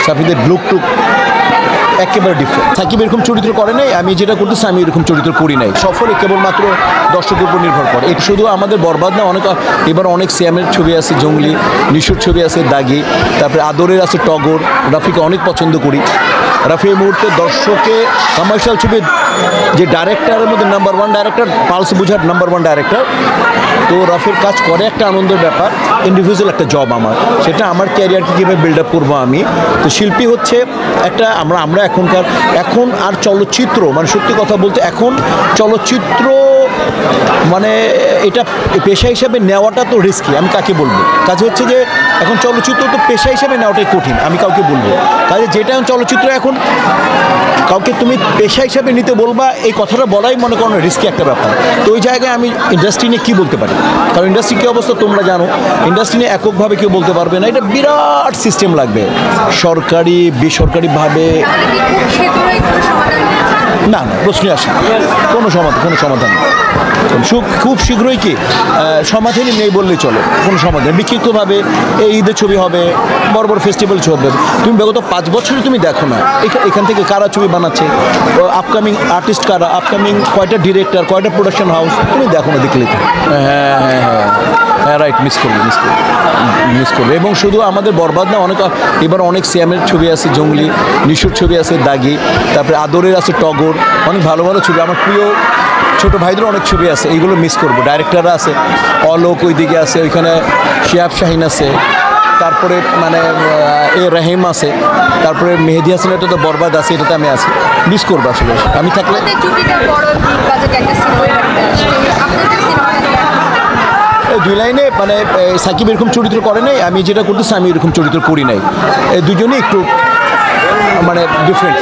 সাকিবের লুক টুক একেবারে ডিফারেন্ট। সাকিব এরকম চরিত্র করে নাই, আমি যেটা করতেছি আমি এরকম চরিত্র করি নাই। সফরে কেবলমাত্র দর্শকের উপর নির্ভর করে। এটা শুধু আমাদের বরবাদ না, অনেক এবার অনেক সিয়ামের ছবি আছে, জঙ্গলি, নিশুর ছবি আছে, দাগি, তারপরে আদরের আছে টগর। রাফিকে অনেক পছন্দ করি। রাফি এই মুহূর্তে দর্শকে কমার্শিয়াল ছবি যে ডাইরেক্টরের মধ্যে নাম্বার ওয়ান ডাইরেক্টর, পালস বুঝার নাম্বার ওয়ান ডাইরেক্টর। তো রাফির কাজ করে একটা আনন্দের ব্যাপার, ইন্ডিভিজুয়াল একটা জব আমার, সেটা আমার ক্যারিয়ারকে কীভাবে বিল্ড আপ করবো আমি। তো শিল্পী হচ্ছে একটা আমরা এখন আর চলচ্চিত্র মানে সত্যি কথা বলতে এখন চলচ্চিত্র মানে এটা পেশা হিসাবে নেওয়াটা তো রিস্কি। আমি কাকে বলবো? কাজে হচ্ছে যে এখন চলচ্চিত্র তো পেশা হিসাবে নেওয়াটাই কঠিন, আমি কাউকে বলবো। কাজে যেটা চলচ্চিত্র এখন কাউকে তুমি পেশা হিসাবে নিতে বলবা, এই কথাটা বলাই মনে করো রিস্কি একটা ব্যাপার। তো ওই জায়গায় আমি ইন্ডাস্ট্রি নিয়ে কী বলতে পারি, কারণ ইন্ডাস্ট্রি কী অবস্থা তোমরা জানো। ইন্ডাস্ট্রি নিয়ে এককভাবে কেউ বলতে পারবে না, এটা বিরাট সিস্টেম লাগবে, সরকারি বেসরকারিভাবে। না প্রশ্নই আসে কোনো সমাধান খুব শীঘ্রই কি সমাধানই নেই বললেই চলে। কোনো সমাধান বিক্ষিপ্তভাবে এই ঈদের ছবি হবে, বড় বড় ফেস্টিভ্যাল ছবি হবে। তুমি বিগত 5 বছরে তুমি দেখো না এখান থেকে কারা ছবি বানাচ্ছে, আপকামিং আর্টিস্ট কারা, আপকামিং কয়টা ডিরেক্টর, কয়টা প্রোডাকশন হাউস, তুমি দেখো না দেখলে তো। হ্যাঁ রাইট, মিস করবে। এবং শুধু আমাদের বরবাদ না, এবার অনেক সিয়ামের ছবি আছে, জঙ্গলি, নিশুর ছবি আছে, দাগি, তারপরে আদরের আছে টগর, অনেক ভালো ভালো ছবি। আমার প্রিয় ছোটো ভাইদেরও অনেক ছবি আছে, এইগুলো মিস করবো। ডাইরেক্টররা আছে, অলোক ওইদিকে আছে, ওইখানে শিয়াব শাহিন আছে, তারপরে মানে রাহিম আছে, তারপরে মেহেদি হাসান, এটা তো বরবাদ আছে, এটাতে আমি আছি। মিস করবো আসলে আমি থাকলে। দুই লাইনে মানে সাকিব এরকম চরিত্র করে নাই, আমি যেটা করতেছি আমি এরকম চরিত্র করি নাই। দুজনেই একটু মানে ডিফারেন্ট,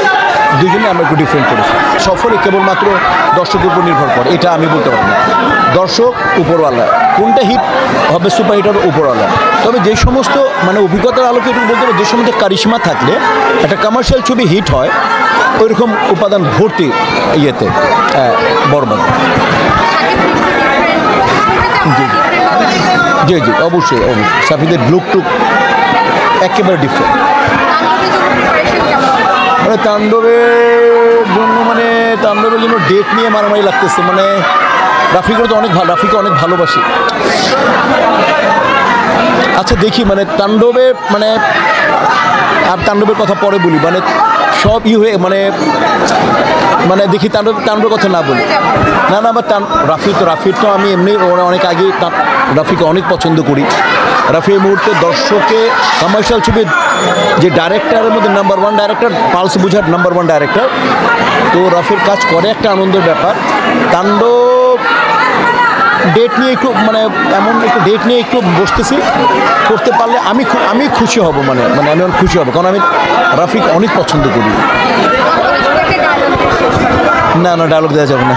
দুজনে আমরা একটু ডিফারেন্ট করেছি। সফরে কেবলমাত্র দর্শকের উপর নির্ভর করে, এটা আমি বলতে পারবো না। দর্শক উপরওয়ালা, কোনটা হিট হবে সুপার হিট হবে উপরওয়ালা। তবে যে সমস্ত মানে অভিজ্ঞতার আলোকে একটু বলতে পারবো, যে সমস্ত কারিশমা থাকলে একটা কমার্শিয়াল ছবি হিট হয়, ওইরকম উপাদান ভর্তি ইয়েতে বরবাদ। জি অবশ্যই সাকিবের লুক টুক একেবারে ডিফারেন্ট। মানে তাণ্ডবের জন্য ডেট নিয়ে মারামারি লাগতেছে। মানে রাফিকে তো রাফিকে অনেক ভালোবাসি। আচ্ছা দেখি মানে তাণ্ডবের কথা পরে বলি, মানে সব হয়ে মানে দেখি তাণ্ডবের কথা না বলি না আবার রাফির তো আমি এমনি অনেক আগে রাফিকে অনেক পছন্দ করি। রাফি এই মুহূর্তে দর্শকে কমার্শিয়াল ছবি যে ডাইরেক্টরের মধ্যে নাম্বার ওয়ান ডাইরেক্টর, পালস বুঝার নাম্বার ওয়ান ডাইরেক্টর। তো রাফির কাজ করে একটা আনন্দের ব্যাপার। তাণ্ডব ডেট নিয়ে একটু মানে এমন একটু ডেট নিয়ে একটু বসতেছি, করতে পারলে আমি খুশি হব, মানে আমি অনেক খুশি হব, কারণ আমি রাফিকে অনেক পছন্দ করি। না ডায়লগ দেওয়া যাবে না।